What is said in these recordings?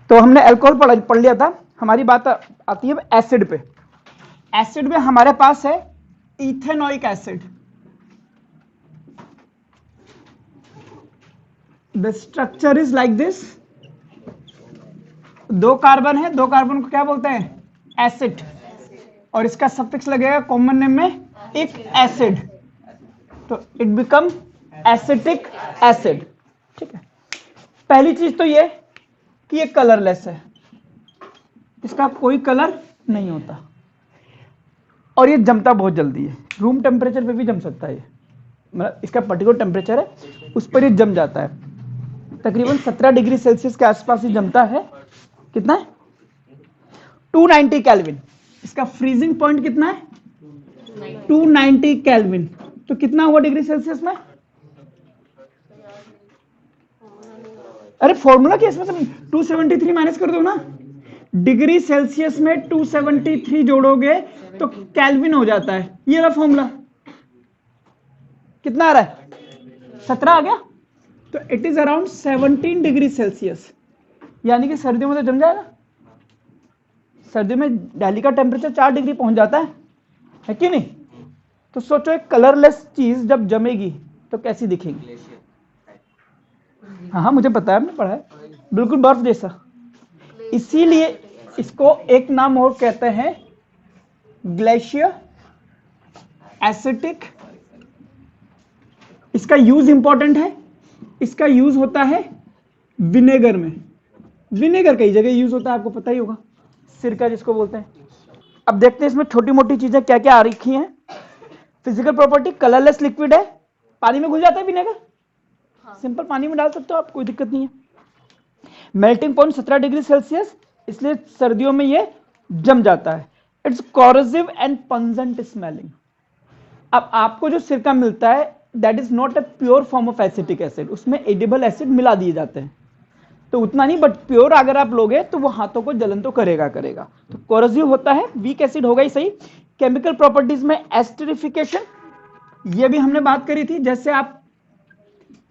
तो हमने अल्कोहल पढ़ लिया था, हमारी बात आती है एसिड पे। एसिड में हमारे पास है ethanoic acid. The structure is like this, 2 carbon है, 2 कार्बन को क्या बोलते हैं? एसिड, और इसका सफिक्स लगेगा कॉमन नेम में इक एसिड, तो इट बिकम एसिटिक एसिड। ठीक है, पहली चीज तो ये कि ये कलरलेस है, इसका कोई कलर नहीं होता, और ये जमता बहुत जल्दी है, रूम टेम्परेचर पे भी जम सकता है, मतलब इसका पर्टिकुलर टेम्परेचर है उस पर ये जम जाता है, तकरीबन 17 डिग्री सेल्सियस के आसपास ही जमता है। कितना है? 290 केल्विन। इसका फ्रीजिंग पॉइंट कितना है? 290 केल्विन। तो कितना हुआ डिग्री सेल्सियस में? अरे फॉर्मूला क्या इसमें? 273 माइनस कर दो ना, डिग्री सेल्सियस में 273 जोड़ोगे तो केल्विन हो जाता है, ये रहा फॉर्मूला। कितना आ रहा है? 17 आ गया, तो it is around 17 degree Celsius, यानी कि सर्दियों में तो जम जाएगा। सर्दियों में दिल्ली का टेम्परेचर 4 डिग्री पहुंच जाता है कि नहीं? तो सोचो एक कलरलेस चीज जब जमेगी तो कैसी दिखेगी? हाँ मुझे पता है, हमने पढ़ा है, बिल्कुल बर्फ जैसा। इसीलिए इसको एक नाम और कहते हैं ग्लेशियर एसिटिक। इसका यूज इंपॉर्टेंट है, इसका यूज होता है विनेगर में। विनेगर कई जगह यूज होता है, आपको पता ही होगा, सिरका जिसको बोलते हैं। अब देखते हैं इसमें छोटी मोटी चीजें क्या क्या आ रखी हैं। फिजिकल प्रॉपर्टी, कलरलेस लिक्विड है, पानी में घुल जाता है विनेगर, सिंपल पानी में डाल सकते हो आप, कोई दिक्कत नहीं है। मेल्टिंग पॉइंट 17 डिग्री सेल्सियस, इसलिए सर्दियों में ये जम जाता है। It's corrosive and pungent smelling. अब आपको जो सिरका मिलता है that is not a pure form of acetic acid, उसमें एडिबल एसिड मिला दिए जाते हैं, तो उतना नहीं, बट प्योर अगर आप लोगे तो वो हाथों को जलन तो करेगा। तो कोरोसिव होता है, वीक एसिड होगा ही सही। केमिकल प्रॉपर्टीज में एस्टरिफिकेशन, ये भी हमने बात करी थी, जैसे आप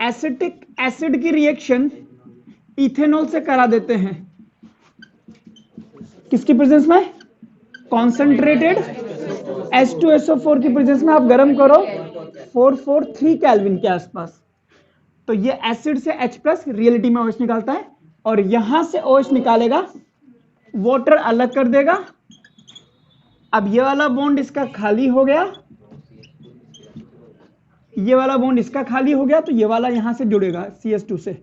एसिटिक एसिड की रिएक्शन इथेनॉल से करा देते हैं, किसकी प्रेजेंस में? कॉन्सेंट्रेटेड H2SO4 की प्रेजेंस में आप गर्म करो 443 केल्विन के आसपास, तो ये एसिड से H+ रियलिटी में OH निकालता है, और यहां से OH निकालेगा, वाटर अलग कर देगा। अब ये वाला बॉन्ड इसका खाली हो गया, ये वाला बॉन्ड इसका खाली हो गया, तो ये वाला यहां से जुड़ेगा CH2 से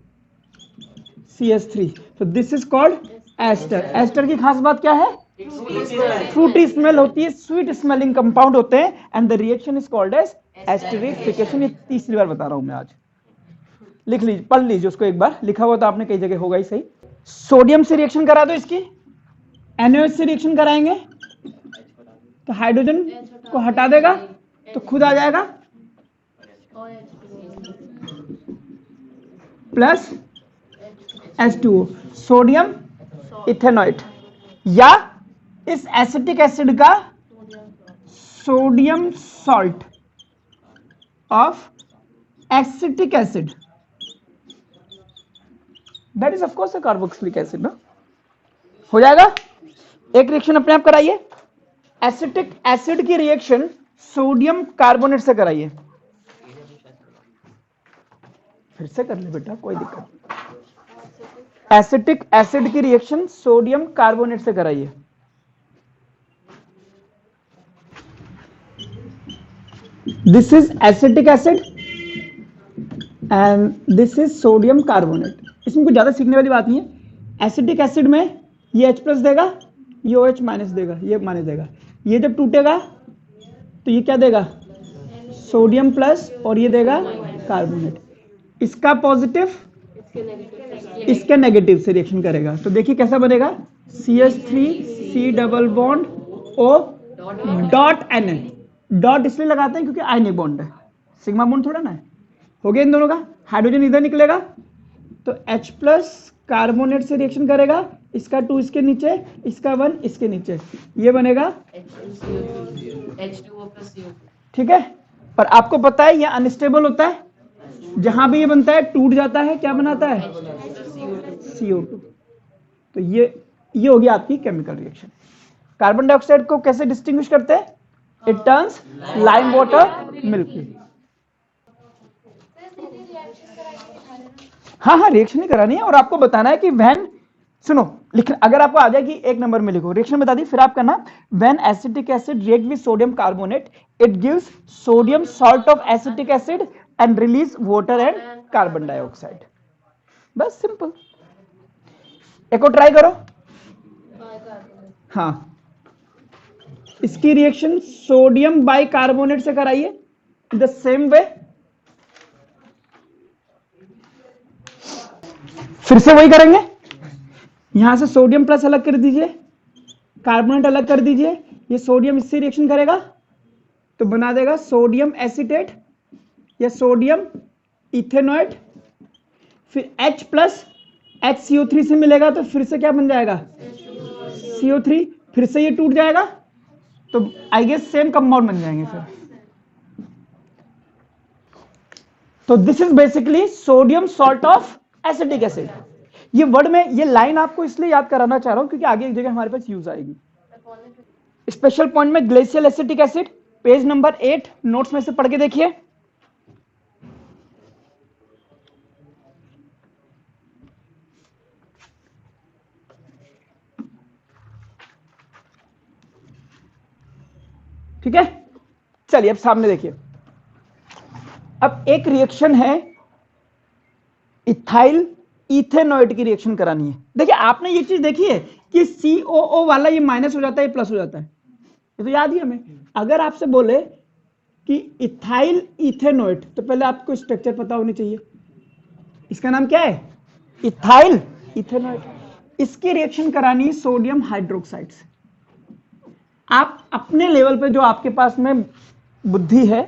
CH3, तो this is called ester. Ester की खास बात क्या है? फ्रूटी स्मेल होती है, स्वीट स्मेलिंग कंपाउंड होते हैं, and the reaction is called as esterification. ये तीसरी बार बता रहा हूं मैं आज, लिख लीजिए, पढ़ लीजिए उसको एक बार, लिखा हुआ तो आपने कई जगह होगा ही सही। सोडियम से रिएक्शन करा दो, इसकी NaOH से रिएक्शन कराएंगे तो हाइड्रोजन को हटा देगा, तो खुद आ जाएगा प्लस H2O, सोडियम इथेनॉइट, या इस एसिटिक एसिड का sodium salt of acetic acid, that is of course a carboxylic acid ना, हो जाएगा। एक रिएक्शन अपने आप कराइए, एसिटिक एसिड की रिएक्शन सोडियम कार्बोनेट से कराइए, फिर से कर ले बेटा, कोई दिक्कत नहीं। एसिटिक एसिड की रिएक्शन सोडियम कार्बोनेट से कराइए, this is acetic acid and this is sodium carbonate. इसमें कुछ ज्यादा सीखने वाली बात नहीं है। एसिटिक एसिड में ये H+ देगा, ये OH- देगा, ये माइनस देगा, ये जब टूटेगा तो ये क्या देगा? सोडियम प्लस, और ये देगा कार्बोनेट। इसका पॉजिटिव इसके नेगेटिव से रिएक्शन करेगा, तो देखिए कैसा बनेगा, CH3 C double bond O dot Na। Dot इसलिए लगाते हैं क्योंकि आयनिक बॉन्ड है, सिग्मा बॉन्ड थोड़ा ना है। हो गया इन दोनों का, हाइड्रोजन इधर निकलेगा तो H+ कार्बोनेट से रिएक्शन करेगा, इसका 2 इसके नीचे, इसका 1 इसके नीचे, ये बनेगा H2O+CO2। ठीक है। पर आपको पता है ये अनस्टेबल होता है, जहां भी ये बनता है टूट जाता है, क्या बनाता है? CO2। तो तो ये होगी आपकी केमिकल रिएक्शन। कार्बन डाइऑक्साइड को कैसे डिस्टिंग्विश करते हैं? It turns lime water milky. हाँ रिएक्शन ही करानी है और आपको बताना है कि व्हेन, सुनो लिख, अगर आपको आ जाए कि एक नंबर में लिखो, रिएक्शन बता दी, फिर आप करना when acetic acid react with sodium carbonate it gives sodium salt of acetic acid and release water and carbon dioxide. बस सिंपल। एक और ट्राई करो। हाँ, इसकी रिएक्शन सोडियम बाइकार्बोनेट से कराइए द सेम वे। फिर से वही करेंगे, यहां से सोडियम प्लस अलग कर दीजिए, कार्बोनेट अलग कर दीजिए, ये सोडियम इससे रिएक्शन करेगा तो बना देगा सोडियम एसीटेट या सोडियम इथेनॉइड, फिर H प्लस HCO3 से मिलेगा तो फिर से क्या बन जाएगा? CO3, फिर से ये टूट जाएगा तो आई गेस सेम कंपाउंड बन जाएंगे फिर। तो this is basically sodium salt of acetic acid. ये वर्ड में ये लाइन आपको इसलिए याद कराना चाह रहा हूं क्योंकि आगे एक जगह हमारे पास यूज आएगी। स्पेशल पॉइंट में glacial acetic acid, page number 8 notes में से पढ़ के देखिए। ठीक है, चलिए अब सामने देखिए। अब एक रिएक्शन है इथाइल इथेनॉइड की रिएक्शन करानी है। देखिए आपने ये चीज देखी है कि COO वाला ये माइनस हो जाता है, ये प्लस हो जाता है, ये तो याद ही हमें। अगर आपसे बोले कि इथाइल इथेनॉइड तो पहले आपको स्ट्रक्चर पता होनी चाहिए। इसका नाम क्या है? Ethyl ethanoid. इसकी रिएक्शन करानी है सोडियम हाइड्रोक्साइड से। आप अपने लेवल पे जो आपके पास में बुद्धि है,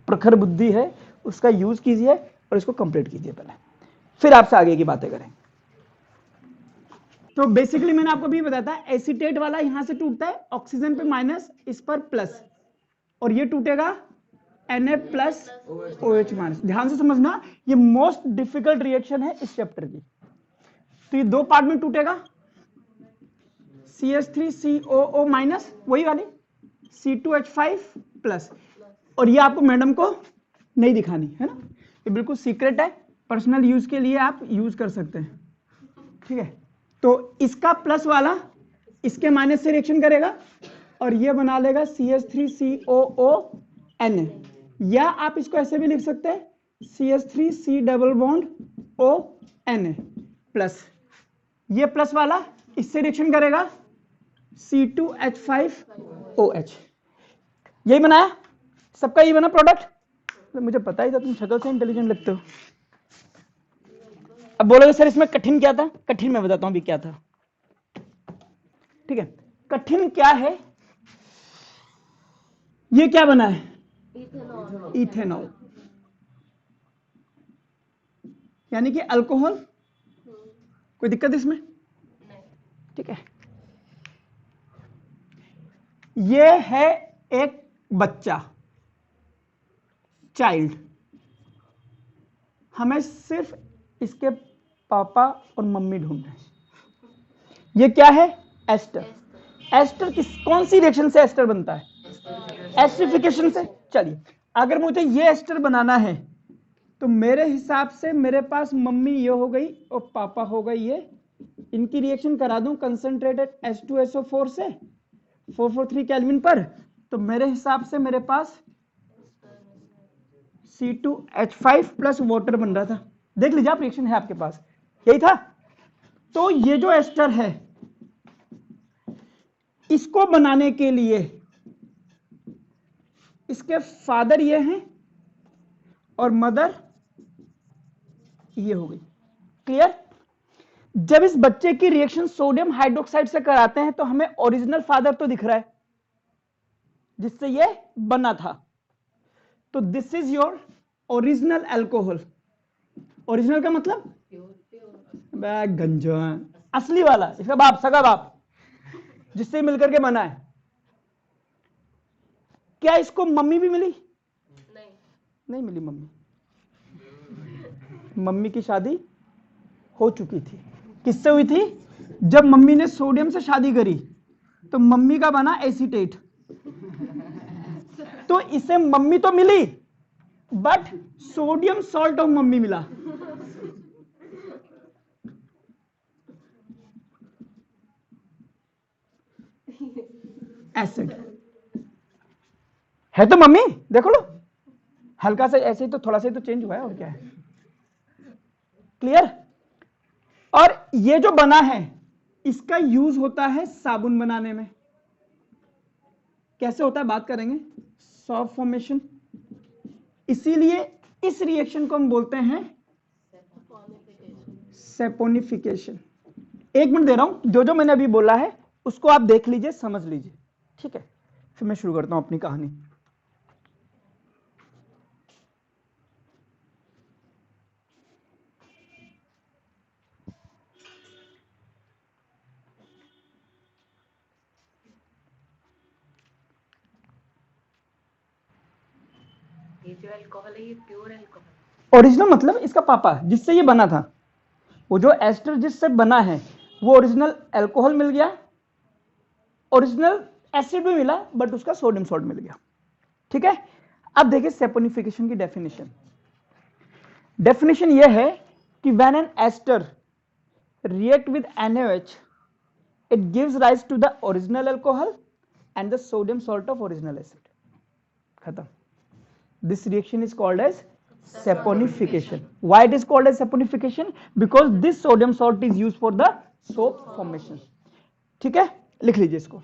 प्रखर बुद्धि है, उसका यूज कीजिए और इसको कंप्लीट कीजिए पहले, फिर आपसे आगे की बातें करें। तो बेसिकली मैंने आपको भी बताया था, एसीटेट वाला यहां से टूटता है, ऑक्सीजन पे माइनस, इस पर प्लस, और ये टूटेगा Na प्लस OH माइनस। ध्यान से समझना, ये मोस्ट डिफिकल्ट रिएक्शन है इस चैप्टर की। तो ये दो पार्ट में टूटेगा, CH3COO माइनस, वही वाली C2H5 प्लस, और ये आपको मैडम को नहीं दिखानी है ना, ये बिल्कुल सीक्रेट है, पर्सनल यूज के लिए आप यूज कर सकते हैं। ठीक है, तो इसका प्लस वाला इसके माइनस से रिएक्शन करेगा और ये बना लेगा CH3COONA, या आप इसको ऐसे भी लिख सकते हैं CH3C double bond ONA plus, ये प्लस वाला इससे रिएक्शन करेगा C2H5OH। यही बनाया, सबका यही बना प्रोडक्ट। तो मुझे पता ही था, तुम शक्ल से इंटेलिजेंट लगते हो। अब बोलोगे सर इसमें कठिन क्या था? कठिन मैं बताता हूं भी क्या था। ठीक है, कठिन क्या है? ये क्या बना है? इथेनॉल, यानी कि अल्कोहल। कोई दिक्कत इसमें? ठीक है, ये है एक बच्चा, चाइल्ड, हमें सिर्फ इसके पापा और मम्मी ढूंढना है। ये क्या है? एस्टर। एस्टर कौन सी रिएक्शन से एस्टर बनता है? एस्टरिफिकेशन से। चलिए, अगर मुझे ये एस्टर बनाना है तो मेरे हिसाब से मेरे पास मम्मी ये हो गई और पापा हो गई ये, इनकी रिएक्शन करा दूं कंसंट्रेटेड H2SO4 से 443 केल्विन पर, तो मेरे हिसाब से मेरे पास C2H5 प्लस वाटर बन रहा था। देख लीजिए आप, रिएक्शन है आपके पास, यही था। तो ये जो एस्टर है, इसको बनाने के लिए इसके फादर ये हैं और मदर ये हो गई। क्लियर? जब इस बच्चे की रिएक्शन सोडियम हाइड्रोक्साइड से कराते हैं तो हमें ओरिजिनल फादर तो दिख रहा है जिससे ये बना था, तो this is your original alcohol. Original का मतलब गंजा, असली वाला, इसका बाप, सगा बाप, जिससे मिलकर के बना है। क्या इसको मम्मी भी मिली? नहीं मिली मम्मी। मम्मी की शादी हो चुकी थी, किससे हुई थी? जब मम्मी ने सोडियम से शादी करी तो मम्मी का बना एसीटेट, तो इसे मम्मी तो मिली but sodium salt of mummy मिला। एसिड है तो मम्मी, देखो लो हल्का सा ऐसे ही तो, थोड़ा सा ही तो चेंज हुआ है, और क्या है। क्लियर। और ये जो बना है इसका यूज होता है साबुन बनाने में। कैसे होता है बात करेंगे, सॉफ्ट फॉर्मेशन। इसीलिए इस रिएक्शन को हम बोलते हैं सेपोनिफिकेशन। एक मिनट दे रहा हूं, जो जो मैंने अभी बोला है उसको आप देख लीजिए, समझ लीजिए, ठीक है। फिर मैं शुरू करता हूं अपनी कहानी। ये जो अल्कोहल है ये प्योर अल्कोहल। ओरिजिनल मतलब इसका पापा जिससे ये बना था, वो जो एस्टर जिससे बना है वो ओरिजिनल अल्कोहल मिल गया, ओरिजिनल एसिड भी मिला बट उसका सोडियम सॉल्ट मिल गया, ठीक है। अब देखिए सेपोनिफिकेशन की डेफिनेशन। डेफिनेशन ये है कि when an ester react with NaOH it gives rise to the original alcohol and the sodium salt of original acid. खत्म। This reaction is called as saponification. Why it is called as saponification? Because this sodium salt is used for the soap formation. ठीक है, लिख लीजिए इसको।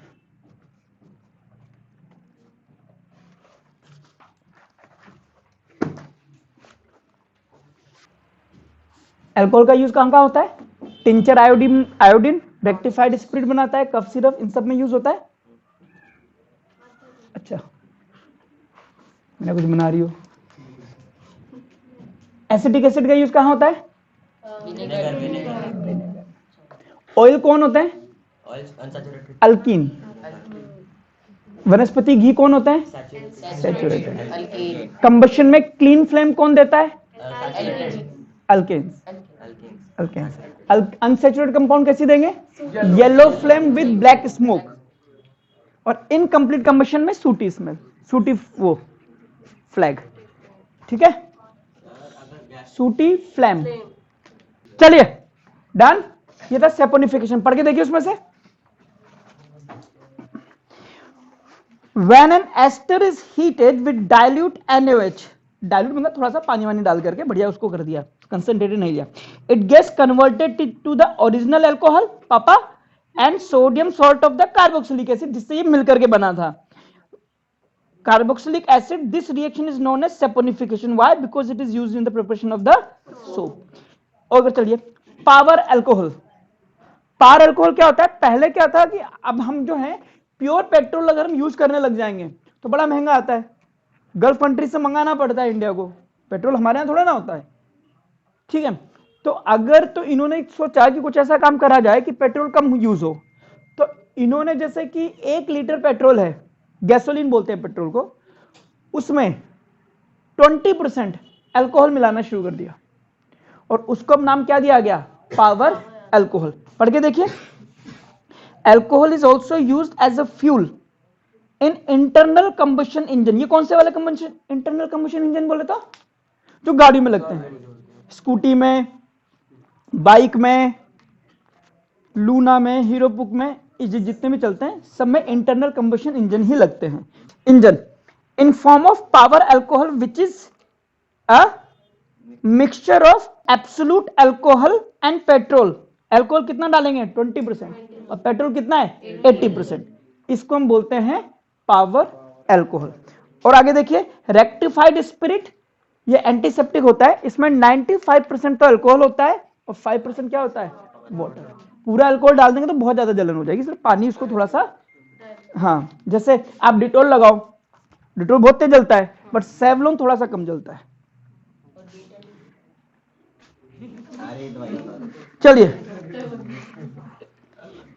Alcohol का use कहां कहां होता है, टिंचर, आयोडीन, रेक्टिफाइड स्पिरिट बनाता है, कफ सिरप, इन सब में यूज होता है। अच्छा मैंने कुछ बना रही हो। एसिटिक एसिड का यूज कहां होता है, ऑयल कौन होता है, अल्कीन। वनस्पति घी कौन होता है, सैचुरेटेड। कंबशन में क्लीन फ्लेम कौन देता है, अल्केन्स। अनसैचुरेटेड कंपाउंड कैसे देंगे, yellow flame with black smoke. और इनकम्प्लीट कंबशन में सूटी स्मेल, सूटी वो फ्लैग, ठीक है, सूटी फ्लैम। चलिए डन। ये था सेपोनिफिकेशन, पढ़ के देखिए उसमें से। When an ester is heated with dilute NaOH, dilute मतलब थोड़ा सा पानी वानी डाल करके बढ़िया उसको कर दिया, कंसंट्रेटेड नहीं लिया, it gets converted to the original alcohol papa and sodium salt of the carboxylic acid, जिससे ये मिलकर के बना था carboxylic acid. This reaction is known as saponification. Why, because it is used in the preparation of the soap. और चलिए power alcohol. Power alcohol क्या होता है, पहले क्या था कि अब हम जो है प्योर पेट्रोल अगर हम यूज करने लग जाएंगे तो बड़ा महंगा आता है, गल्फ कंट्री से मंगाना पड़ता है इंडिया को, पेट्रोल हमारे यहाँ थोड़ा ना होता है, ठीक है। तो अगर तो इन्होंने सोचा कि कुछ ऐसा काम करा जाए कि पेट्रोल कम यूज हो, तो इन्होंने जैसे कि 1 लीटर पेट्रोल है, गैसोलीन बोलते हैं पेट्रोल को, उसमें 20% अल्कोहल मिलाना शुरू कर दिया और उसको नाम क्या दिया गया, पावर अल्कोहल। पढ़ के देखिए, alcohol is also used as a fuel in internal combustion engine. ये कौन से वाले कंबशन, इंटरनल कंबशन इंजन बोले तो जो गाड़ी में लगते हैं, स्कूटी में, बाइक में, लूना में, हीरो पुक में, जितने भी चलते हैं सब में इंटरनल कंबशन इंजन ही लगते हैं। Engine in form of power alcohol which is a mixture of absolute alcohol and petrol. Alcohol कितना डालेंगे 20% और पेट्रोल कितना है 80%, इसको हम बोलते हैं पावर अल्कोहल। और आगे देखिए रेक्टिफाइड स्पिरिट, ये एंटीसेप्टिक होता है, इसमें 95% तो अल्कोहल होता है और 5% क्या होता है, वाटर। पूरा अल्कोहल डाल देंगे तो बहुत ज्यादा जलन हो जाएगी, सिर्फ पानी उसको थोड़ा सा, हाँ जैसे आप डिटोल लगाओ, डिटोल बहुत तेज जलता है बट सेवलोन थोड़ा सा कम जलता है। चलिए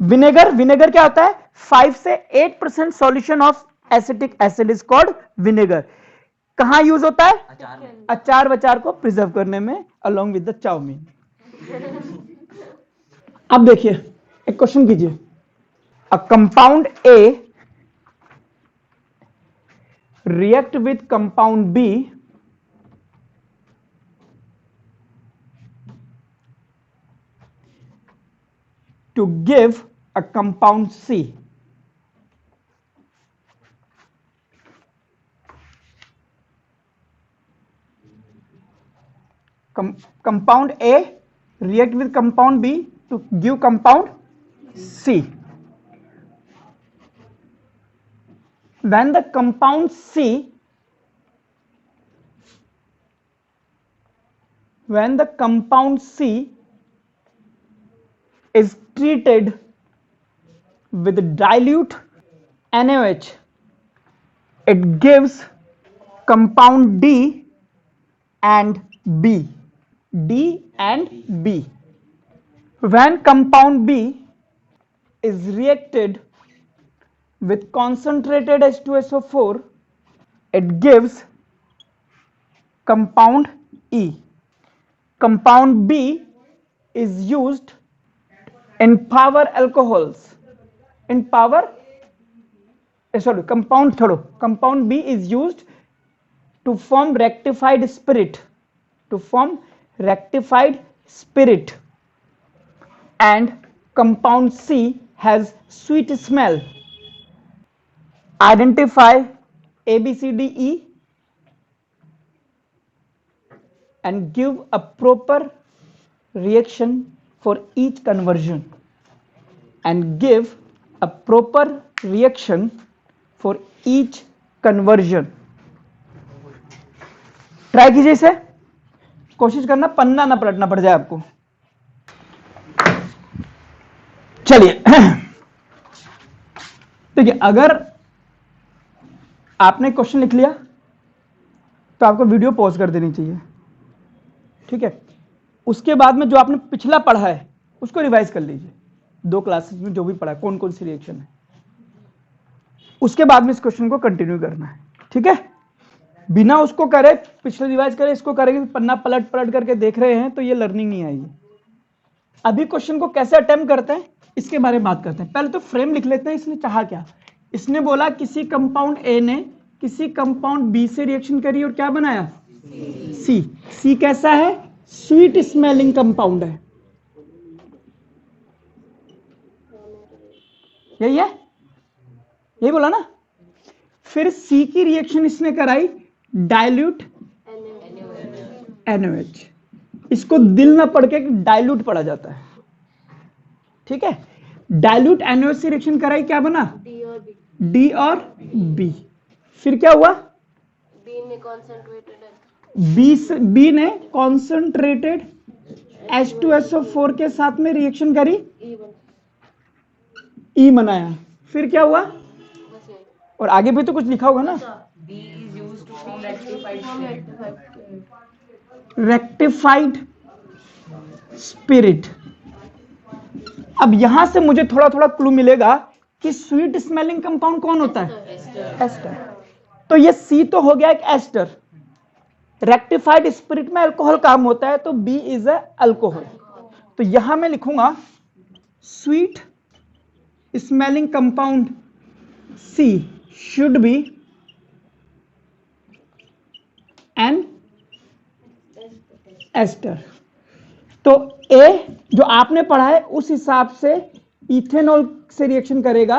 विनेगर, विनेगर क्या होता है, 5 से 8% solution of acetic acid is called vinegar. कहां यूज होता है, अचार वचार को प्रिजर्व करने में अलोंग विद द चाउमीन। अब देखिए एक क्वेश्चन कीजिए, a compound A react with compound B to give a compound C. Compound A react with compound B to give compound C. When the compound C is treated with dilute NaOH, it gives compound D and B. D and B. When compound B is reacted with concentrated H2SO4, it gives compound E. Compound B is used in power alcohols. Compound B is used to form rectified spirit. And compound C has sweet smell. Identify A, B, C, D, E and give a proper reaction for each conversion. Try कीजिए इसे, कोशिश करना पन्ना ना पलटना पड़ जाए आपको। चलिए देखिए, अगर आपने क्वेश्चन लिख लिया तो आपको वीडियो पॉज कर देनी चाहिए, ठीक है। उसके बाद में जो आपने पिछला पढ़ा है उसको रिवाइज कर लीजिए, 2 क्लासेस में जो भी पढ़ा है, कौन कौन सी रिएक्शन है, उसके बाद में इस क्वेश्चन को कंटिन्यू करना है, ठीक है। बिना उसको करे, पिछले रिवाइज करे, इसको करेंगे, पन्ना पलट पलट करके देख रहे हैं तो ये लर्निंग नहीं आएगी। अभी क्वेश्चन को कैसे अटेम्प्ट करते हैं इसके बारे में बात करते हैं। पहले तो फ्रेम लिख लेते हैं, इसने चाहा क्या। इसने बोला किसी कंपाउंड ए ने किसी कंपाउंड बी से रिएक्शन करी और क्या बनाया, सी। सी कैसा है, स्वीट स्मेलिंग कंपाउंड है, यही है, यही बोला ना। फिर सी की रिएक्शन इसने कराई डाइल्यूट NaOH। इसको दिल ना पढ़ के डाइल्यूट पढ़ा जाता है, ठीक है। डाइल्यूट NaOH से रिएक्शन कराई, क्या बना, D और B। फिर क्या हुआ, B ने कॉन्सेंट्रेटेड H2SO4 के साथ में रिएक्शन करी, E बनाया। फिर क्या हुआ, और आगे भी तो कुछ लिखा होगा ना, B is used to form rectified spirit. Rectified spirit. अब यहां से मुझे थोड़ा थोड़ा क्लू मिलेगा कि स्वीट स्मेलिंग कंपाउंड कौन होता है, एस्टर। तो ये सी तो हो गया एक एस्टर। रेक्टिफाइड स्पिरिट में अल्कोहल काम होता है, तो बी इज अ अल्कोहल। तो यहां मैं लिखूंगा sweet smelling compound C should be an ester. तो ए जो आपने पढ़ा है उस हिसाब से इथेनॉल से रिएक्शन करेगा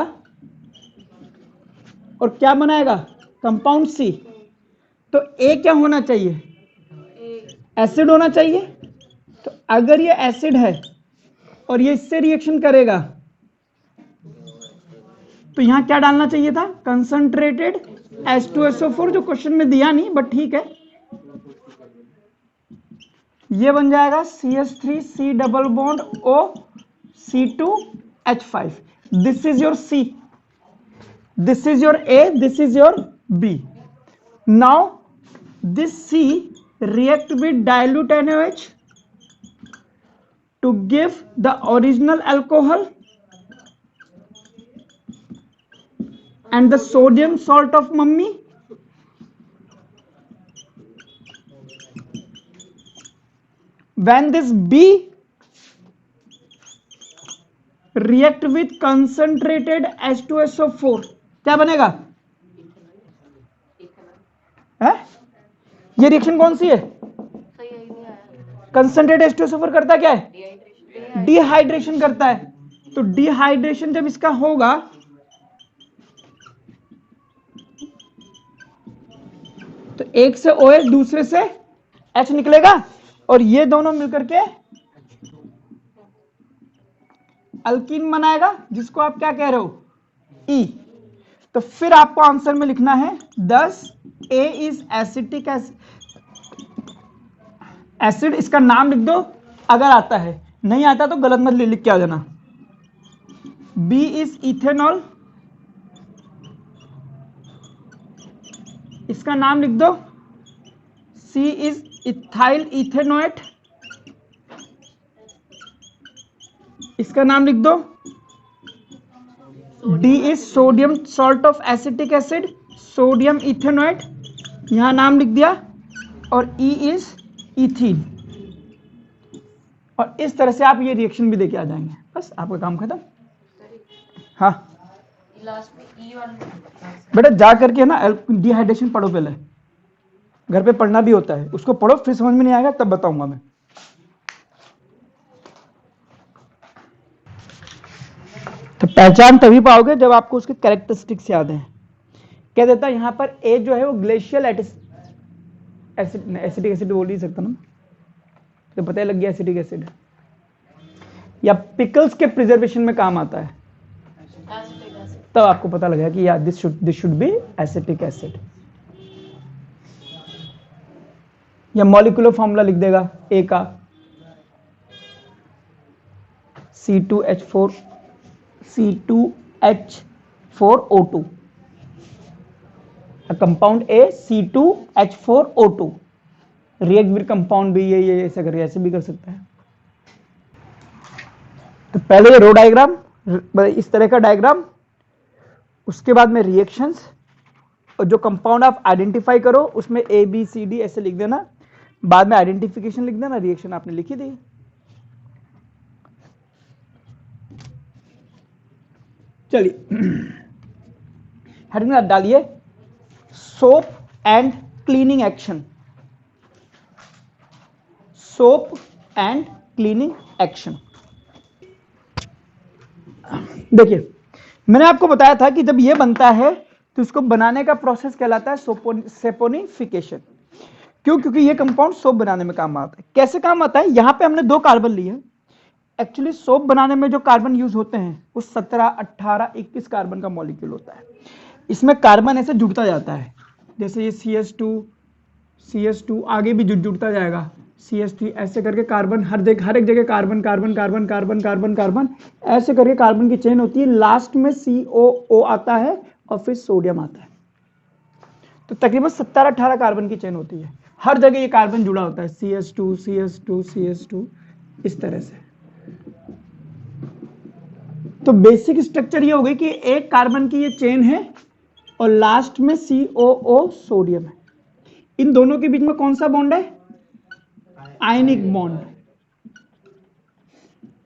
और क्या बनाएगा, कंपाउंड सी। तो ए क्या होना चाहिए, एसिड होना चाहिए। तो अगर ये एसिड है और ये इससे रिएक्शन करेगा तो यहां क्या डालना चाहिए था, कंसंट्रेटेड H2SO4, जो क्वेश्चन में दिया नहीं बट ठीक है। ये बन जाएगा CH3C double bond O C2H5। This is your C, this is your A, this is your B। Now this C react with dilute NaOH to give the original alcohol and the sodium salt of mummy. When this B react with concentrated H2SO4, क्या बनेगा है? ये reaction कौन सी है? सही है, नहीं आया। कंसंट्रेटेड H2SO4 करता क्या है? डिहाइड्रेशन। डिहाइड्रेशन करता है। तो डिहाइड्रेशन जब इसका होगा तो एक से OH दूसरे से H निकलेगा और ये दोनों मिलकर के अल्कीन बनाएगा, जिसको आप क्या कह रहे हो? E। तो फिर आपको आंसर में लिखना है 10 A इज एसिटिक एसिड, इसका नाम लिख दो अगर आता है, नहीं आता तो गलत मत लिख के आ जाना। B इज इथेनॉल, इसका नाम लिख दो। C इज इथाइल इथेनोएट, इसका नाम लिख दो। D is sodium salt of acetic acid, sodium ethanoate, यहां नाम लिख दिया। और E इज इथीन। और इस तरह से आप ये रिएक्शन भी देके आ जाएंगे, बस आपका काम खत्म। हाँ लास्ट में ई वाला बेटा जा करके ना डिहाइड्रेशन पढ़ो, पहले घर पे पढ़ना भी होता है, उसको पढ़ो, फिर समझ में नहीं आएगा तब बताऊंगा मैं। तो पहचान तभी पाओगे जब आपको उसके कैरेक्टरिस्टिक्स याद हैं। क्या देता है यहां पर? ए जो है वो ग्लेशियल एसिटिक एसिड बोल नहीं सकता ना, तो पता ही लग गया एसिटिक एसिड। या पिकल्स के प्रिजर्वेशन में काम आता है, तब आपको पता लगेगा कि यार this should be acetic acid. या मॉलिक्यूलर फॉर्मूला लिख देगा ए का, C2H4O2, compound A C2H4O2, react with compound भी ये ऐसे करके ऐसे भी कर सकता है। तो पहले ये रो डायग्राम, इस तरह का डायग्राम, उसके बाद में रिएक्शंस, और जो कंपाउंड आप आइडेंटिफाई करो उसमें ABCD ऐसे लिख देना, बाद में आइडेंटिफिकेशन लिख देना, रिएक्शन आपने लिखी दी। चलिए हेडिंग आप डालिए soap and cleaning action, soap and cleaning action. देखिए मैंने आपको बताया था कि जब ये बनता है तो इसको बनाने का प्रोसेस कहलाता है सेपोनिफिकेशन। क्यों? क्योंकि ये कंपाउंड सोप बनाने में काम आता है। कैसे काम आता है? यहां पे हमने 2 कार्बन लिए हैं। एक्चुअली सोप बनाने में जो कार्बन यूज होते हैं वो 17, 18, 21 कार्बन का मॉलिक्यूल होता है। इसमें कार्बन ऐसे जुड़ता जाता है, जैसे ये CS2 आगे भी जुड़ता जाएगा, CH3 ऐसे करके कार्बन हर एक जगह carbon carbon carbon carbon carbon carbon ऐसे करके कार्बन की चेन होती है। लास्ट में COO आता है और फिर सोडियम आता है। तो तकरीबन 17-18 कार्बन की चेन होती है, हर जगह ये कार्बन जुड़ा होता है, CS2 CS2 CS2 इस तरह से। तो बेसिक स्ट्रक्चर ये हो गई कि एक कार्बन की ये चेन है और लास्ट में COO सोडियम है। इन दोनों के बीच में कौन सा बॉन्ड है? Ionic bond.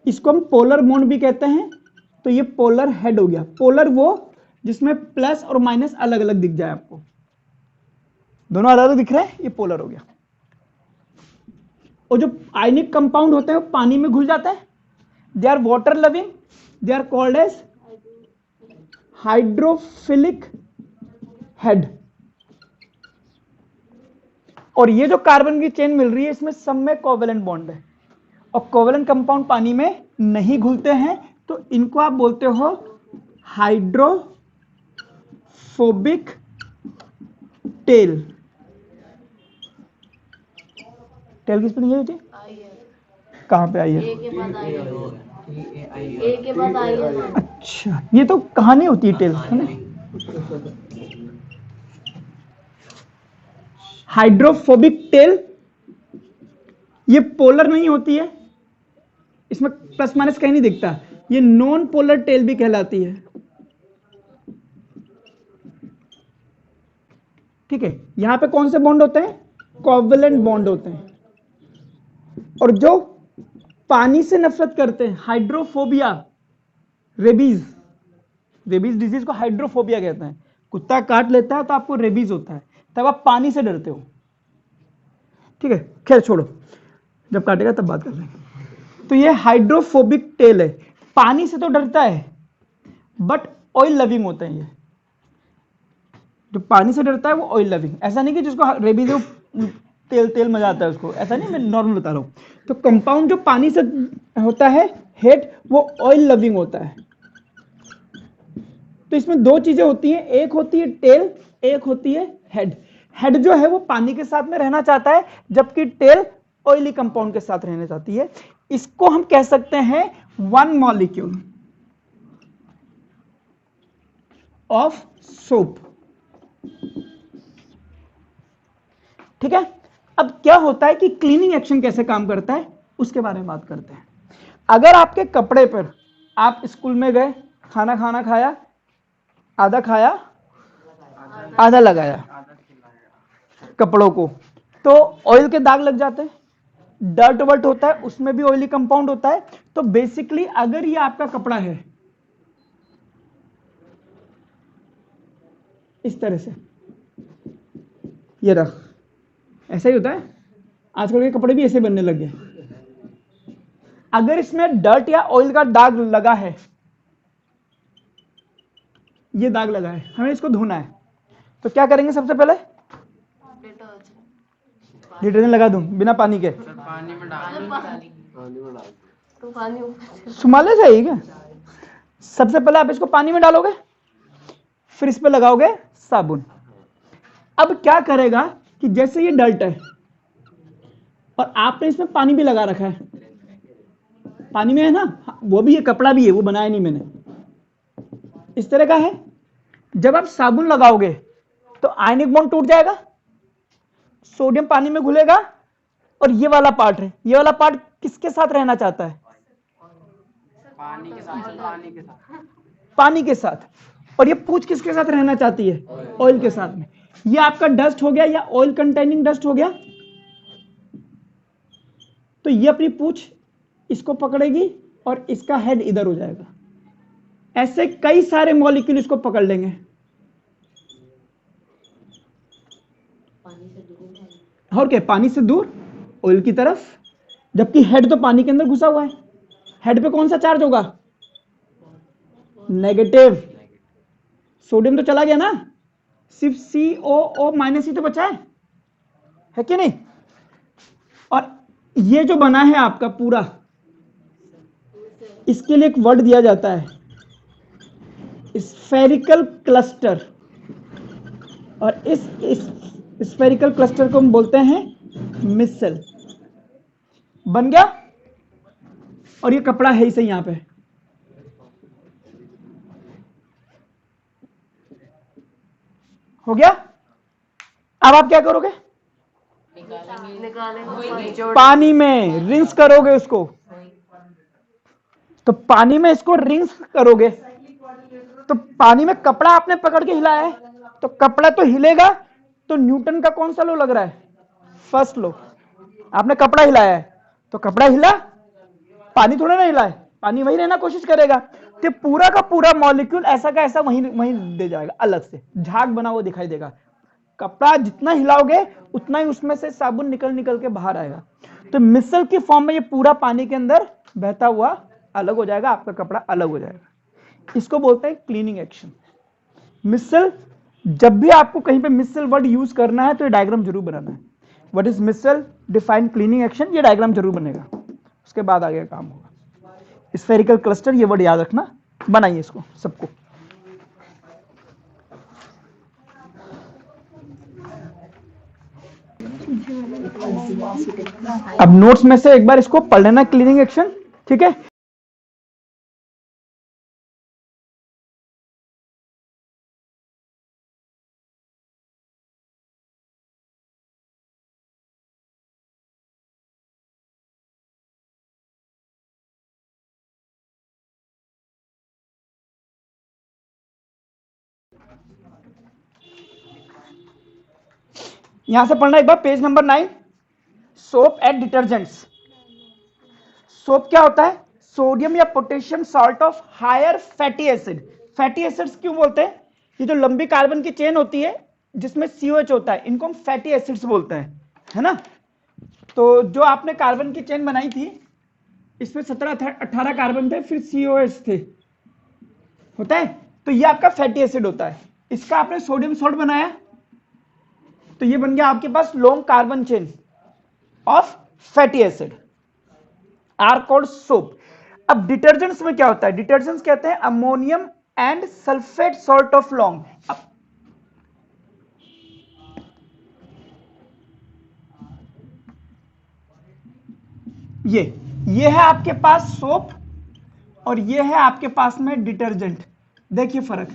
इसको हम पोलर बॉन्ड भी कहते हैं। तो ये पोलर हेड हो गया। पोलर वो जिसमें प्लस और माइनस अलग अलग दिख जाए, आपको दोनों अलग अलग दिख रहे हैं, ये पोलर हो गया। और जो आयनिक कंपाउंड होते हैं वो पानी में घुल जाते हैं, they are water loving, they are called as hydrophilic head. और ये जो कार्बन की चेन मिल रही है इसमें सब में कोवेलेंट बॉन्ड है, और कोवेलेंट कंपाउंड पानी में नहीं घुलते हैं, तो इनको आप बोलते हो हाइड्रोफोबिक टेल। टेल किस पे नहीं होती? कहां पे आई है? ए के बाद आई है। ए के बाद आई है। अच्छा, ये तो कहानी होती है टेल, है ना? हाइड्रोफोबिक टेल ये पोलर नहीं होती है, इसमें प्लस माइनस कहीं नहीं दिखता, ये नॉन पोलर टेल भी कहलाती है। ठीक है, यहां पे कौन से बॉन्ड होते हैं? कोवेलेंट बॉन्ड होते हैं। और जो पानी से नफरत करते हैं, हाइड्रोफोबिया, रेबीज, रेबीज डिजीज को हाइड्रोफोबिया कहते हैं। कुत्ता काट लेता है तो आपको रेबीज होता है, तब आप पानी से डरते हो। ठीक है, खैर छोड़ो, जब काटेगा तब बात कर लेंगे। तो ये हाइड्रोफोबिक टेल है, पानी से तो डरता है बट ऑयल लविंग होता है। ये जो पानी से डरता है वो ऑयल लविंग, ऐसा नहीं कि जिसको रेबीज है वो तेल तेल मजा आता है उसको, ऐसा नहीं, मैं नॉर्मल बता रहा हूँ। तो कंपाउंड जो पानी से होता है हेड, वो ऑयल लविंग होता है। तो इसमें दो चीजें होती हैं, एक होती है टेल, एक होती है हेड। हेड जो है वो पानी के साथ में रहना चाहता है, जबकि टेल ऑयली कंपाउंड के साथ रहना चाहती है। इसको हम कह सकते हैं वन मॉलिक्यूल ऑफ सोप। ठीक है, अब क्या होता है कि क्लीनिंग एक्शन कैसे काम करता है उसके बारे में बात करते हैं। अगर आपके कपड़े पर, आप स्कूल में गए, खाना खाया, आधा खाया आधा लगाया कपड़ों को, तो ऑयल के दाग लग जाते हैं, डर्ट वर्ट होता है, उसमें भी ऑयली कंपाउंड होता है। तो बेसिकली अगर ये आपका कपड़ा है इस तरह से, ये रख, ऐसा ही होता है, आजकल के कपड़े भी ऐसे बनने लग गए। अगर इसमें डर्ट या ऑयल का दाग लगा है, ये दाग लगा है, हमें इसको धोना है, तो क्या करेंगे? सबसे पहले डिटर्जेंट लगा दूं बिना पानी के? पानी में डाल तो पानी ऊपर सुमाले से ही क्या? सबसे पहले आप इसको पानी में डालोगे, फिर इस पे लगाओगे साबुन। अब क्या करेगा कि जैसे ये डर्ट है और आपने इसमें पानी भी लगा रखा है, पानी में है ना, वो भी, ये कपड़ा भी है, वो बनाया नहीं मैंने, इस तरह का है। जब आप साबुन लगाओगे तो आयनिक बॉन्ड टूट जाएगा, सोडियम पानी में घुलेगा, और ये वाला पार्ट है, ये वाला पार्ट किसके साथ रहना चाहता है? पानी के साथ, पानी के साथ, पानी के साथ। और ये पूंछ किसके साथ रहना चाहती है? ऑयल के साथ में। ये आपका डस्ट हो गया या ऑयल कंटेनिंग डस्ट हो गया, तो ये अपनी पूंछ इसको पकड़ेगी और इसका हेड इधर हो जाएगा। ऐसे कई सारे मॉलिक्यूल इसको पकड़ लेंगे। और क्या, पानी से दूर ऑयल की तरफ, जबकि हेड तो पानी के अंदर घुसा हुआ है। हेड पे कौन सा चार्ज होगा? नेगेटिव। सोडियम तो चला गया ना, सिर्फ COO माइनस ही तो बचा है कि नहीं? और ये जो बना है आपका पूरा, इसके लिए एक वर्ड दिया जाता है, स्फेरिकल क्लस्टर। और इस स्फेरिकल क्लस्टर को हम बोलते हैं मिसल। बन गया, और ये कपड़ा है ही सही यहां पे। हो गया। अब आप क्या करोगे? निकालेंगे पानी में रिंस करोगे उसको। तो पानी में इसको रिंस करोगे, तो पानी में कपड़ा आपने पकड़ के हिलाया है, तो कपड़ा तो हिलेगा। तो न्यूटन का कौन सा लॉ लग रहा है? First law. आपने कपड़ा हिलाया है तो कपड़ा हिला, पानी थोड़ा ना हिला है, पानी वही रहना कोशिश करेगा। तो पूरा का पूरा मॉलिक्यूल ऐसा का ऐसा वहीं वहीं दे जाएगा, अलग से झाग बना हुआ दिखाई देगा। कपड़ा जितना हिलाओगे उतना ही उसमें से साबुन निकल निकल के बाहर आएगा। तो मिसल की फॉर्म में ये पूरा पानी के अंदर बहता हुआ अलग हो जाएगा, आपका कपड़ा अलग हो जाएगा। इसको बोलते हैं क्लीनिंग एक्शन। मिसल, जब भी आपको कहीं पे मिसल वर्ड यूज करना है तो ये डायग्राम जरूर बनाना है। What is micelle, define cleaning action, ये डायग्राम जरूर बनेगा, उसके बाद आगे काम होगा। स्फेरिकल क्लस्टर, ये वर्ड याद रखना, बनाइए इसको सबको। अब नोट्स में से एक बार इसको पढ़ लेना, क्लीनिंग एक्शन, ठीक है। यहां से पढ़ना एक बार, page number 9, soap and detergents. Soap क्या होता है? सोडियम या potassium salt of higher fatty acid. Fatty acids क्यों बोलते हैं? ये जो लंबी कार्बन की चेन होती है जिसमें COH होता है, इनको हम फैटी एसिड्स बोलते हैं, है ना। तो जो आपने कार्बन की चेन बनाई थी, इसमें 17-18 कार्बन थे, फिर COH थे, होता है, तो ये आपका फैटी एसिड होता है। इसका आपने सोडियम सॉल्ट बनाया, तो ये बन गया आपके पास long carbon chain of fatty acid, are called soap. अब डिटर्जेंट्स में क्या होता है? डिटर्जेंट्स कहते हैं ammonium and sulphate salt of long. ये है आपके पास सोप और ये है आपके पास में डिटर्जेंट। देखिए फर्क,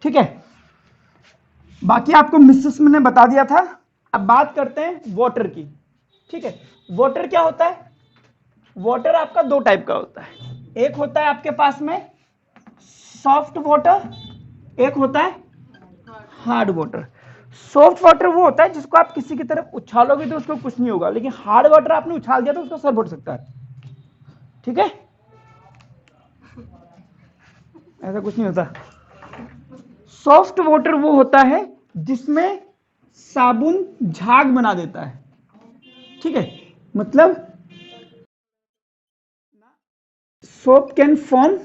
ठीक है। बाकी आपको मिसेस ने बता दिया था। अब बात करते हैं वाटर की, ठीक है। वाटर क्या होता है? वाटर आपका दो टाइप का होता है। एक होता है आपके पास में सॉफ्ट वाटर, एक होता है हार्ड वाटर। सॉफ्ट वाटर वो होता है जिसको आप किसी की तरफ उछालोगे तो उसको कुछ नहीं होगा, लेकिन हार्ड वाटर आपने उछाल दिया तो उसका सर फट सकता है, ठीक है। ऐसा कुछ नहीं होता। सॉफ्ट वाटर वो होता है जिसमें साबुन झाग बना देता है, ठीक है। मतलब सोप कैन फॉर्म,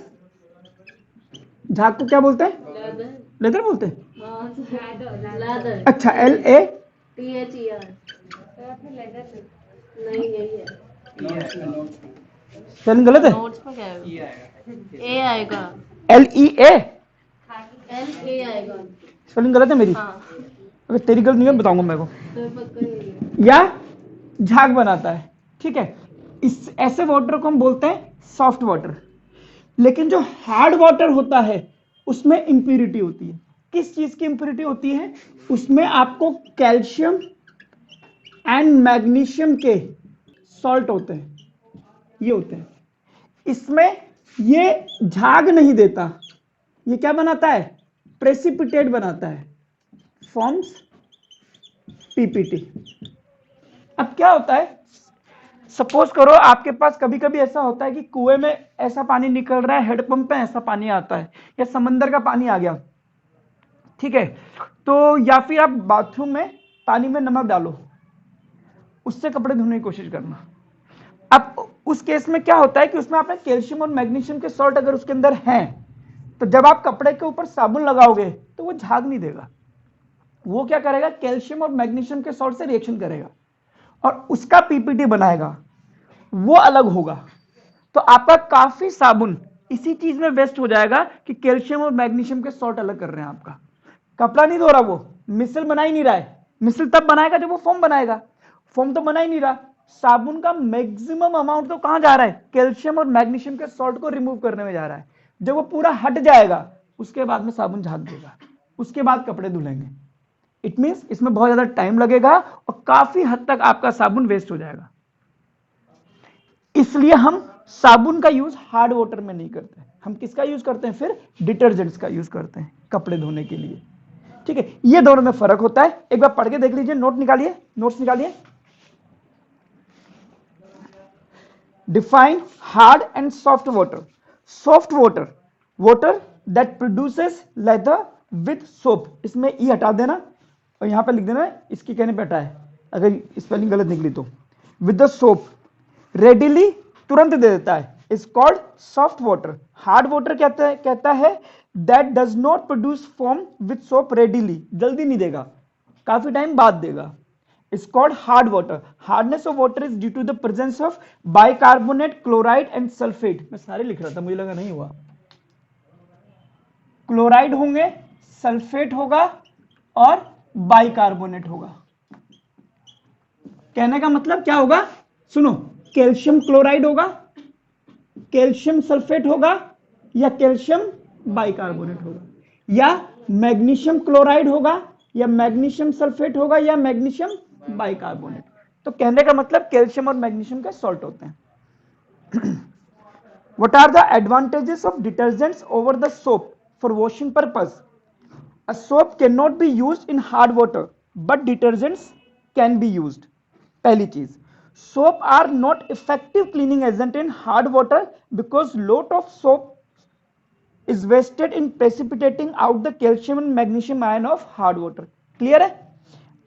झाग को क्या बोलते हैं? लेदर बोलते हैं। अच्छा, LATHER। नहीं यही है। स्पेलिंग गलत है? नोट्स में क्या है? ए आएगा। LEA LA आएगा। स्पेलिंग गलत है मेरी? हाँ। अगर तेरी गलत नहीं है बताऊंगा मेरे को। तो पक्का यही है। या झाग बनाता है, ठीक है। इस ऐसे वाटर को हम बोलते हैं सॉफ्ट वाटर। लेकिन जो हार्ड वाटर होता है उसमें इंप्यूरिटी होती है। किस चीज की इंप्यूरिटी होती है? उसमें आपको कैल्शियम एंड मैग्नीशियम के सॉल्ट होते हैं, ये होते हैं। इसमें ये झाग नहीं देता, ये क्या बनाता है? प्रेसिपिटेट बनाता है, फॉर्म्स PPT। अब क्या होता है, सपोज करो आपके पास कभी कभी ऐसा होता है कि कुएं में ऐसा पानी निकल रहा है, हेडपंप पे ऐसा पानी आता है, या समंदर का पानी आ गया, ठीक है। तो या फिर आप बाथरूम में पानी में नमक डालो, उससे कपड़े धोने की कोशिश करना। अब उस केस में क्या होता है कि उसमें आपने कैल्शियम और मैग्नीशियम के सॉल्ट अगर उसके अंदर हैं, तो जब आप कपड़े के ऊपर साबुन लगाओगे तो वो झाग नहीं देगा। वो क्या करेगा? कैल्शियम और मैग्नीशियम के सॉल्ट से रिएक्शन करेगा और उसका PPT बनाएगा, वो अलग होगा। तो आपका काफी साबुन इसी चीज में वेस्ट हो जाएगा कि कैल्शियम और मैग्नीशियम के सॉल्ट अलग कर रहे हैं। आपका कपड़ा नहीं धो रहा, वो मिसल बना ही नहीं रहा है। मिसल तब बनाएगा जब वो फोम बनाएगा, फोम तो बना ही नहीं रहा। साबुन का मैक्सिमम अमाउंट तो कहां जा रहा है? कैल्शियम और मैग्नीशियम के सॉल्ट को रिमूव करने में जा रहा है। जब वो पूरा हट जाएगा उसके बाद में साबुन झाग देगा, उसके बाद कपड़े धुलेंगे। इट मींस इसमें बहुत ज्यादा टाइम लगेगा और काफी हद तक आपका साबुन वेस्ट हो जाएगा। इसलिए हम साबुन का यूज हार्ड वाटर में नहीं करते। हम किसका यूज करते हैं? फिर डिटर्जेंट्स का यूज करते हैं कपड़े धोने के लिए, ठीक है। ये दोनों में फर्क होता है। एक बार पढ़ के देख लीजिए, नोट निकालिए, नोट्स निकालिए। Define hard and soft water. Soft water, water that produces lather with soap. इसमें ई हटा देना और यहां पे लिख देना इसकी कहने पे हटा है, अगर स्पेलिंग गलत निकली तो। विद द सोप, रेडिली, तुरंत दे देता है, is called soft water. Hard water कहता है that does not produce foam with soap readily, जल्दी नहीं देगा, काफी टाइम बाद देगा, is called hard water. Hardness of water is due to the presence of bicarbonate, chloride and sulphate. मैं सारे लिख रहा था, मुझे लगा नहीं हुआ। क्लोराइड होंगे, सल्फेट होगा और बाइकार्बोनेट होगा। कहने का मतलब क्या होगा? सुनो, कैल्शियम क्लोराइड होगा, कैल्शियम सल्फेट होगा, या कैल्शियम बाइकार्बोनेट होगा, या मैग्नीशियम क्लोराइड होगा, या मैग्नीशियम सल्फेट होगा, या मैग्नीशियम बाइकार्बोनेट। तो कहने का मतलब कैल्शियम और मैग्नीशियम के सॉल्ट होते हैं। What are the advantages of detergents over the soap for washing purpose? A soap cannot be used in hard water, but detergents can be used. पहली चीज, soap are not effective cleaning agent in hard water because lot of soap is wasted in precipitating out the calcium and magnesium ion of hard water। Clear है?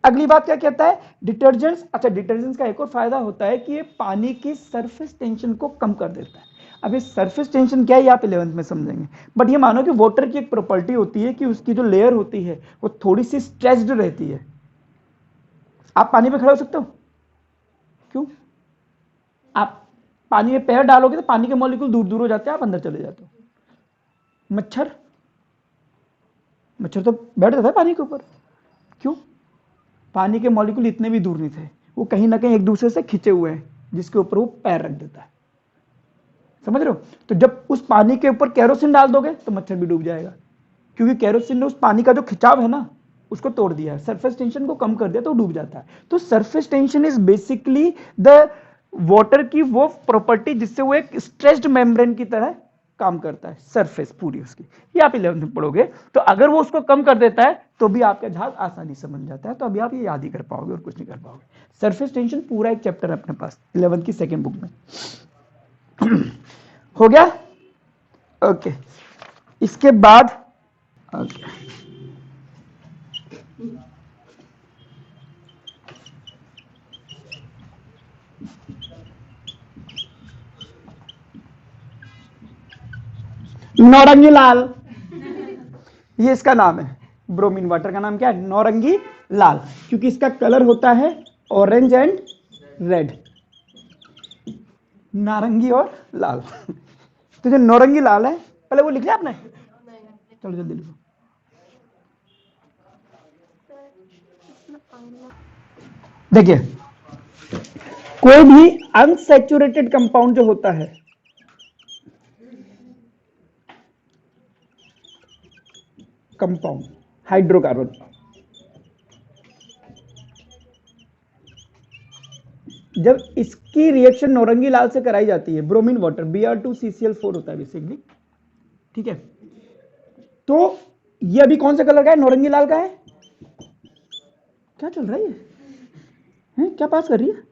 अगली बात क्या कहता है, detergents. अच्छा, detergents का एक और फायदा होता है कि ये पानी की सरफेस टेंशन को कम कर देता है। अब ये सरफेस टेंशन क्या है ये आप 11th में समझेंगे, बट ये मानो कि वाटर की एक प्रॉपर्टी होती है कि उसकी जो लेयर होती है वो थोड़ी सी स्ट्रेच्ड रहती है। आप पानी पे खड़े हो सकते हो? क्यों? आप पानी में पैर डालोगे तो पानी के मॉलिक्यूल दूर दूर हो जाते हैं, आप अंदर चले जाते हो। मच्छर तो बैठ जाता है पानी के ऊपर, क्यों? पानी के मॉलिक्यूल इतने भी दूर नहीं थे, वो कहीं ना कहीं एक दूसरे से खिंचे हुए हैं जिसके ऊपर वो पैर रख देता है। समझ रहे हो? तो जब उस पानी के ऊपर केरोसिन डाल दोगे तो मच्छर भी डूब जाएगा, क्योंकि केरोसिन ने उस पानी का जो खिंचाव है ना उसको तोड़ दिया है, सरफेस टेंशन को कम कर दिया तो डूब जाता है। तो surface tension is basically the water की वो प्रॉपर्टी जिससे वो एक स्ट्रेच्ड मेम्ब्रेन की तरह काम करता है, सरफेस पूरी उसकी। ये आप 11th में पढ़ोगे। तो अगर वो उसको कम कर देता है तो भी आपका जहाज आसानी से बन जाता है। तो अभी आप ये याद ही कर पाओगे और कुछ नहीं कर पाओगे। सरफेस टेंशन पूरा एक चैप्टर है अपने पास 11th की सेकेंड बुक में। हो गया? ओके, इसके बाद ओके नौरंगी लाल, ये इसका नाम है। ब्रोमीन वाटर का नाम क्या है? नौरंगी लाल, क्योंकि इसका कलर होता है ऑरेंज एंड रेड, नारंगी और लाल। तो जो नौरंगी लाल है, पहले वो लिख लिया आपने? चलो जल्दी लिखो। देखिए, कोई भी अनसैचुरेटेड कंपाउंड जो होता है, कंपाउंड हाइड्रोकार्बन, जब इसकी रिएक्शन नौरंगी लाल से कराई जाती है, ब्रोमीन वाटर Br2CCl4 होता है बेसिकली, ठीक है? तो ये अभी कौन सा कलर का है? नौरंगी लाल का है। क्या चल रहा है ये? हैं? क्या पास कर रही है?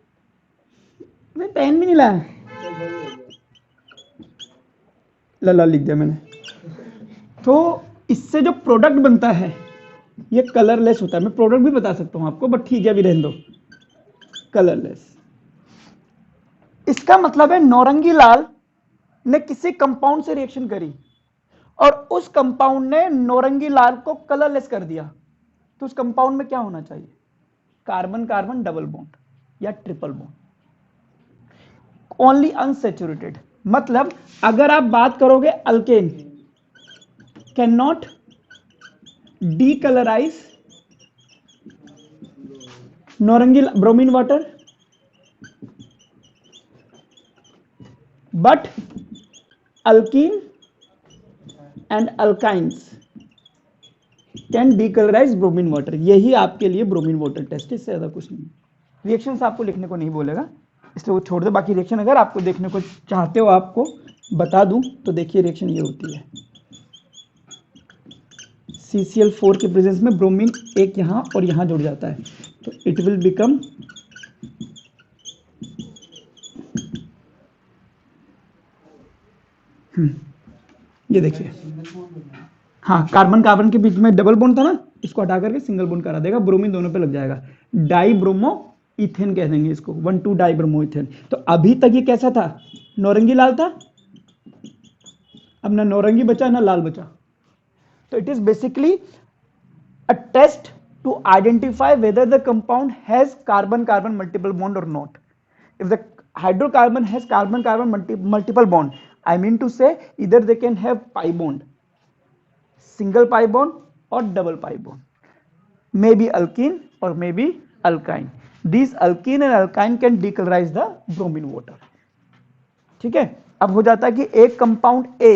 मैं पेन भी नहीं लाया, लाल लिख दिया मैंने। तो इससे जो प्रोडक्ट बनता है ये कलरलेस होता है। मैं प्रोडक्ट भी बता सकता हूं आपको, बट ठीक है अभी रहने दो, कलरलेस। इसका मतलब है नौरंगी लाल ने किसी कंपाउंड से रिएक्शन करी और उस कंपाउंड ने नौरंगी लाल को कलरलेस कर दिया। तो उस कंपाउंड में क्या होना चाहिए? कार्बन कार्बन डबल बॉन्ड या ट्रिपल बॉन्ड, ओनली अनसैचुरेटेड। मतलब अगर आप बात करोगे alkane can not decolourise Naurangi bromine water, but alkene and alkynes can decolorize bromine water। यही आपके लिए ब्रोमीन वाटर टेस्ट है, इससे ज्यादा कुछ नहीं। रिएक्शंस आपको लिखने को नहीं बोलेगा, इसलिए वो छोड़ दो। बाकी रिएक्शन अगर आपको देखने को चाहते हो आपको बता दूं तो देखिए, रिएक्शन ये होती है। CCl4 के प्रेजेंस में ब्रोमीन एक यहां और यहां जुड़ जाता है, तो इट विल बिकम ये देखिए, हाँ, कार्बन कार्बन के बीच में डबल बॉन्ड था ना, इसको हटा करके सिंगल बॉन्ड करा देगा, ब्रोमीन दोनों पे लग जाएगा, डाई ब्रोमो इथेन कह देंगे इसको, 1,2 डाई ब्रोमो इथेन। तो अभी तक ये कैसा था? नौरंगी लाल था, अब ना नौरंगी बचा ना लाल बचा। तो it is basically a test to identify whether the compound has carbon carbon multiple bond और not. If the hydrocarbon has carbon carbon multiple bond, I mean to say either they can have pi bond, single pi bond or double pi bond, maybe alkene or maybe alkyne. These alkene and alkyne can decolorize the bromine water। ठीक है? अब हो जाता है कि एक compound A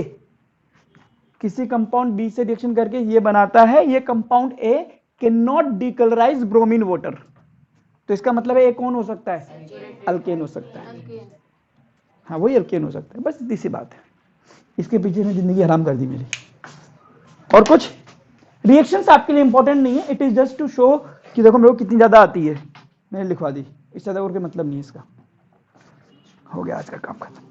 किसी compound B से रिएक्शन करके ये बनाता है, ये compound A can not decolourise bromine water. तो इसका मतलब है ए कौन हो सकता है? अल्केन हो सकता है। हाँ, वही अल्केन हो सकता है, बस इतनी सी बात है। इसके पीछे ने जिंदगी हराम कर दी मेरी। और कुछ रिएक्शंस आपके लिए इंपॉर्टेंट नहीं है, it is just to show कि देखो मेरे को कितनी ज्यादा आती है। मैंने लिखवा दी, इससे ज़्यादा और कोई मतलब नहीं है इसका। हो गया आज का काम खत्म।